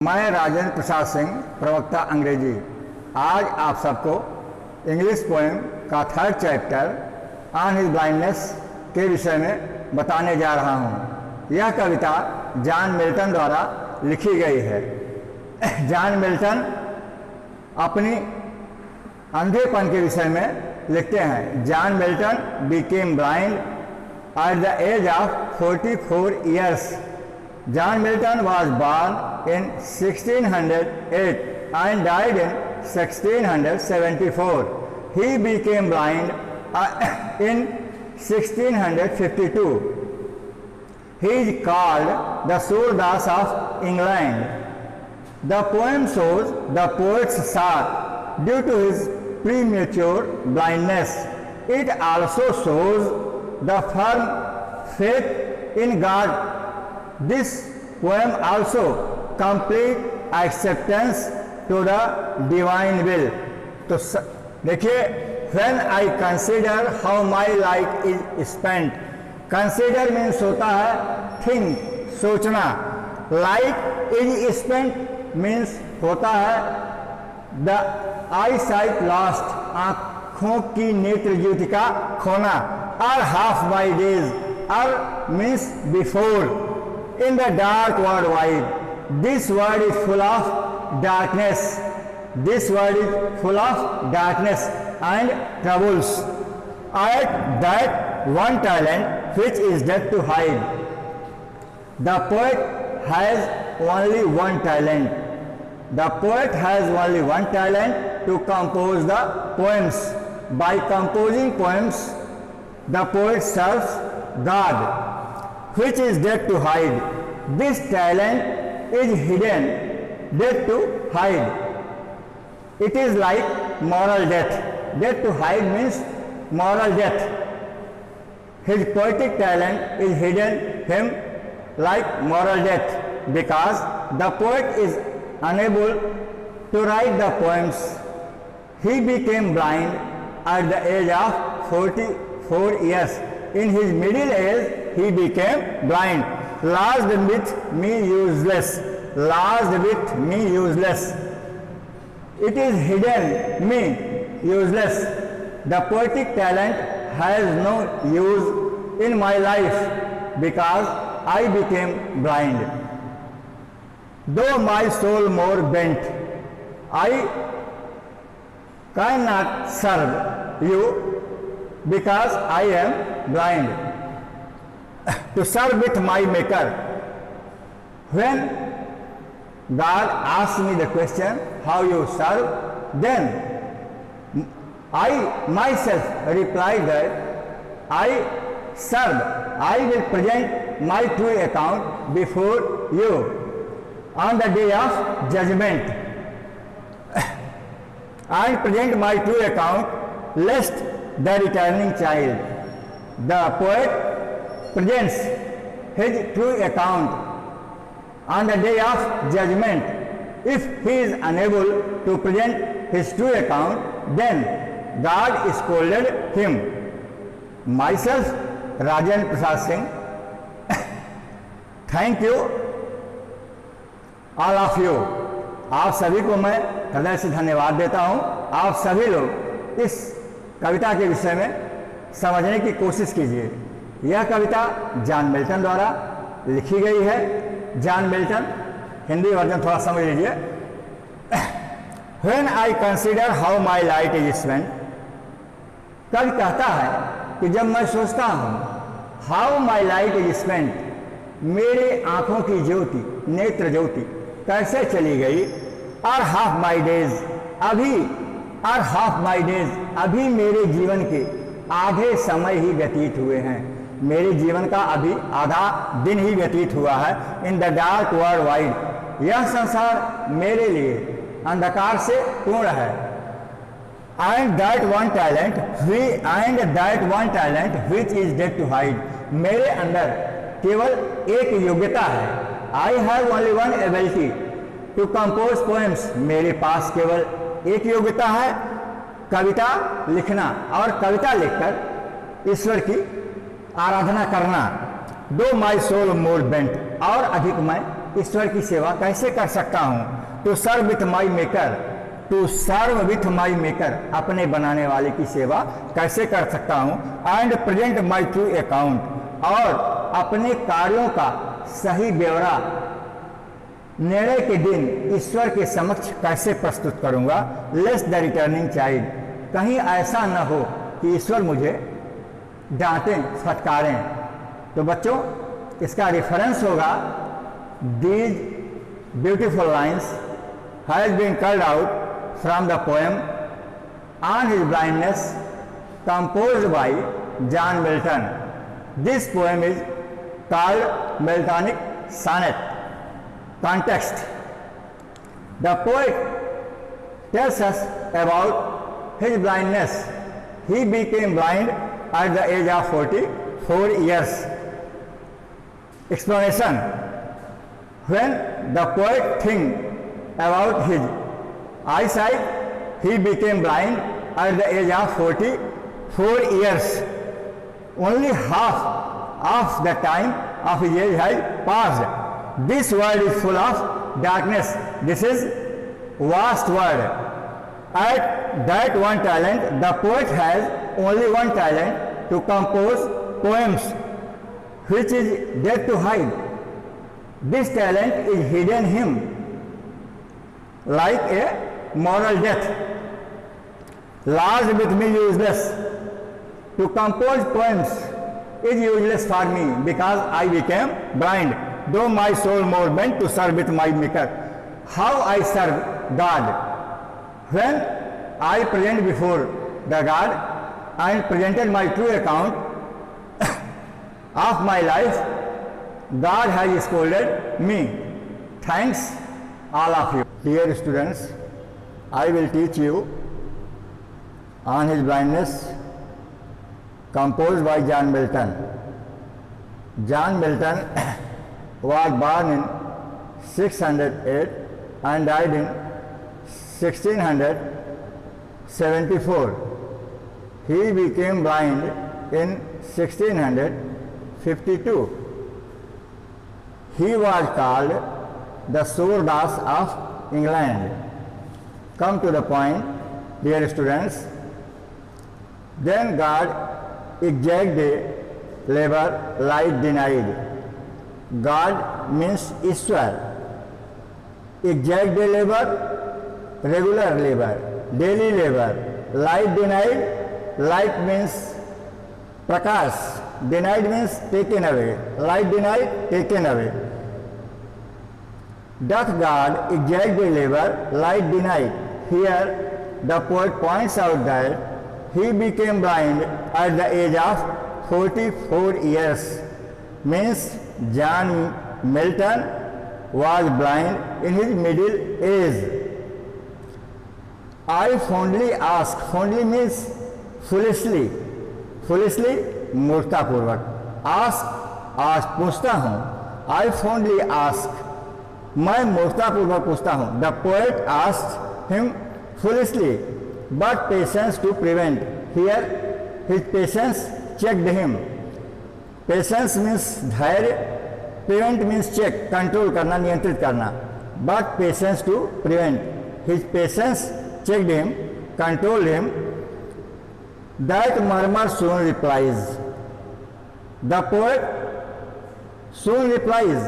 मैं राजेंद्र प्रसाद सिंह, प्रवक्ता अंग्रेजी। आज आप सबको इंग्लिश पोएम का third chapter on his blindness के विषय में बताने जा रहा हूँ। यह कविता जॉन मिल्टन द्वारा लिखी गई है। जॉन मिल्टन अपनी अंधेपन के विषय में लिखते हैं। John Milton became blind at the age of 44 years. John Milton was born in 1608 and died in 1674. He became blind in 1652. He is called the Surdas of England. The poem shows the poet's sorrow due to his premature blindness. It also shows the firm faith in God. This poem also complete acceptance to the divine will. तो देखिए, when I consider how my life is spent. Consider means होता है think, सोचना. Life is spent means होता है the eyesight lost, आँखों की नेत्र ज्योति का खोना. Or half my days, or means before. In the dark world wide, this world is full of darkness. This world is full of darkness and troubles. At that one talent which is dead to hide. The poet has only one talent. The poet has only one talent to compose the poems. By composing poems, the poet serves God, which is dead to hide. This talent is hidden, dead to hide. It is like moral death. Dead to hide means moral death. His poetic talent is hidden him like moral death because the poet is unable to write the poems. He became blind at the age of 44 years. In his middle age, he became blind. Lost with me useless. Lost with me useless. It is hidden me useless. The poetic talent has no use in my life because I became blind. Though my soul more bent, I cannot serve you because I am blind. To serve with my maker. When God asked me the question, how you serve, then I myself replied that I serve. I will present my true account before you on the day of judgment. I present my true account lest the returning child. The poet presents his true account on the day of judgment. If he is unable to present his true account, then God scolded him. Myself, Rajendra Prasad Singh, thank you all of you. आप सभी को मैं हृदय से धन्यवाद देता हूँ। आप सभी लोग इस कविता के विषय में समझने की कोशिश कीजिए। यह कविता जॉन मिल्टन द्वारा लिखी गई है। जॉन मिल्टन, हिंदी वर्जन थोड़ा समझ लीजिए। When I consider how my light is spent, कवि कहता है कि जब मैं सोचता हूँ how my light is spent, मेरे आंखों की ज्योति, नेत्र ज्योति कैसे चली गई। और half my days, अभी मेरे जीवन के आधे समय ही व्यतीत हुए हैं। मेरे जीवन का अभी आधा दिन ही व्यतीत हुआ है। In the dark world wide, यह संसार मेरे लिए अंधकार से पूर्ण है। And that one talent which is dead to hide, मेरे अंदर केवल एक योग्यता है। I have only one ability to compose poems, मेरे पास केवल एक योग्यता है, कविता लिखना और कविता लिखकर ईश्वर की आराधना करना। दो माई सोल मोर बेंट, और अधिक मैं ईश्वर की सेवा कैसे कर सकता हूँ। To serve with my maker, to serve with my maker, अपने बनाने वाले की सेवा कैसे कर सकता हूँ। And present my true account, और अपने कार्यों का सही ब्यौरा निर्णय के दिन ईश्वर के समक्ष कैसे प्रस्तुत करूँगा। लेस द रिटर्निंग चाइल्ड, कहीं ऐसा न हो कि ईश्वर मुझे डांटें फटकारें। तो बच्चों इसका रेफरेंस होगा these beautiful lines has been culled out from the poem on his blindness composed by John Milton. This poem is called Miltonic sonnet. Context: the poet tells us about his blindness. He became blind at the age of 44 years. Explanation: when the poet thinks about his eyesight, he became blind at the age of 44 years. Only half of the time of his age had passed. This world is full of darkness. This is vast world. At that one talent, the poet has only one talent, to compose poems, which is dead to hide. This talent is hidden him like a moral death. Large with me useless. To compose poems is useless for me because I became blind. Though my soul more bent to serve with my maker. How I serve God? When I present before the God and presented my true account of my life, God has scolded me. Thanks all of you. Dear students, I will teach you on his blindness, composed by John Milton. John Milton was born in 608 and died in 1674. He became blind in 1652. He was called the Surdas of England. Come to the point, dear students. Then God exact labor light denied. God means Ishwar. Exact day labor, regular labor, daily labor. Light denied, light means prakash. Denied means taken away. Light denied, taken away. Doth God exact day labor, light denied. Here the poet points out that he became blind at the age of 44 years. Means John Milton was blind in his middle age. I fondly ask, fondly means foolishly, foolishly मूर्खतापूर्वक, ask पूछता हूँ, I fondly ask, मैं मूर्खतापूर्वक पूछता हूँ. The poet asked him foolishly, but patience to prevent. Here his patience checked him. Patience means धैर्य, prevent means check, control करना, नियंत्रित करना. But patience to prevent. His patience checked him, controlled him. That murmur soon replies. The poet soon replies.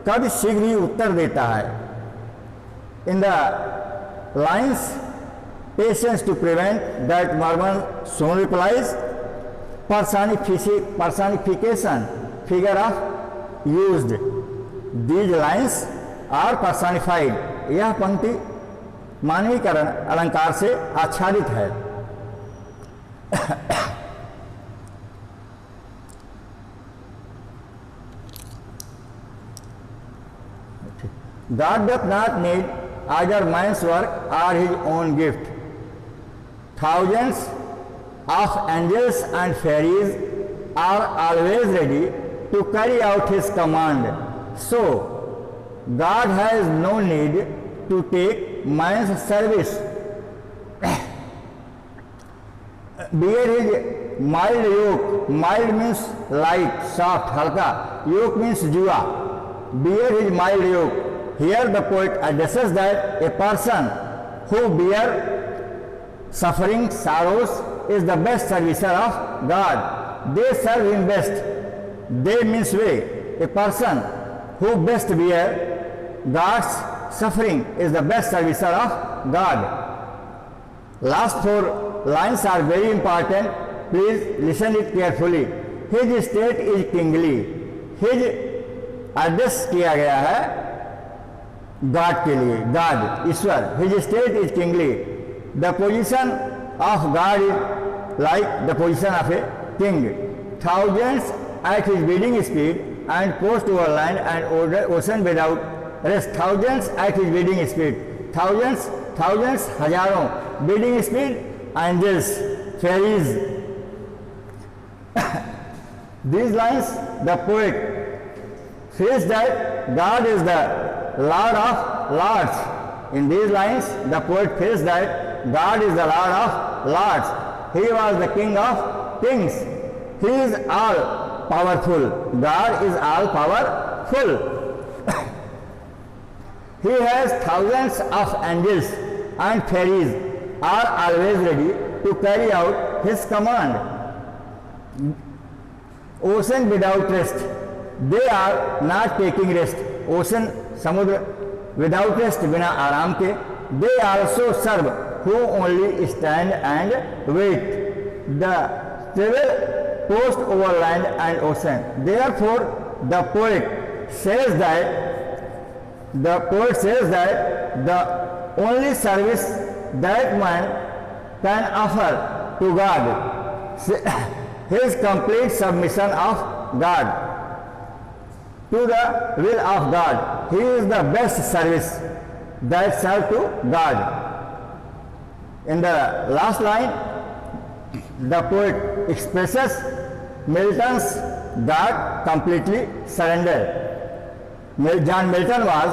कभी शीघ्र ही उत्तर देता है. In the lines, patience to prevent, that murmur soon replies. Personification, figure of used. These lines are personified. यह पंक्ति मानवीकरण अलंकार से आच्छादित है. God doth not need either man's work or his own gift. Thousands of angels and fairies are always ready to carry out his command. So, God has no need to take man's service. Bear his mild yoke. Mild means light, soft, halka. Yoke means जुआ. bear his mild yoke. Here the poet addresses that a person who bear suffering, sorrows, is the best servicer of God. They serve him best. They means way. A person who best bear God's suffering is the best servicer of God. Last four lines are very important. Please listen it carefully. His state is kingly. His address किया गया है God के लिए, God, Ishwar. His state is kingly. The position of God is like the position of a king. Thousands at his bidding speed and coast over land and ocean without rest. Thousands at his bidding speed. Thousands, हजारों. Bidding speed, angels, fairies. These lines, the poet says that God is the Lord of Lords. In these lines, the poet says that God is the Lord of Lords. He was the King of Kings. He is all powerful. God is all powerful. He has thousands of angels and fairies are always ready to carry out his command. Ocean without rest. They are not taking rest. Ocean, समुद्र without rest, बिना आराम के. They also serve who only stand and wait. The travel coast over land and ocean. Therefore, the poet says that the only service that man can offer to God, his complete submission of God, to the will of God. He is the best service that serve to God. In the last line, the poet expresses Milton's God completely surrendered. John Milton was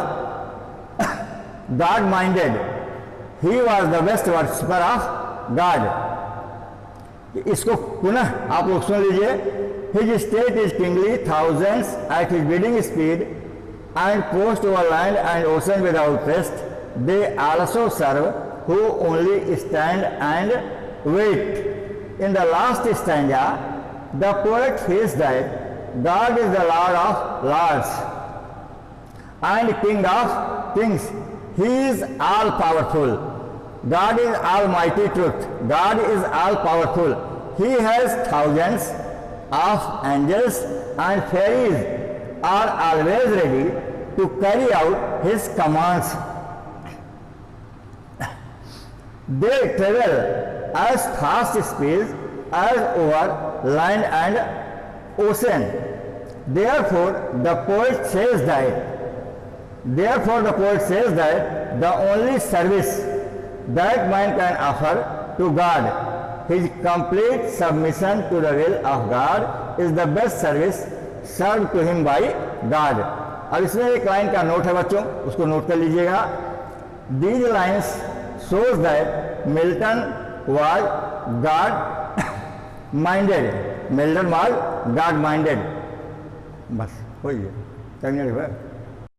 God-minded. He was the best worshipper of God. इसको पुनः आप लोग सुन लीजिए. His state is kingly, thousands at his bidding speed, and coast over land and ocean without rest. They also serve who only stand and wait. In the last stanza, the poet says that God is the Lord of Lords and King of Kings. He is all powerful. God is almighty truth. God is all powerful. He has thousands of angels and fairies are always ready to carry out his commands. They travel as fast speeds as over land and ocean. Therefore, the poet says that the only service that man can offer to God, his complete submission to the will of God, is the best service served to him by God. अब इसमें एक line का note है बच्चों, उसको note कर लीजिएगा. These lines shows that Milton was God-minded. Milton was God-minded. बस हो गया.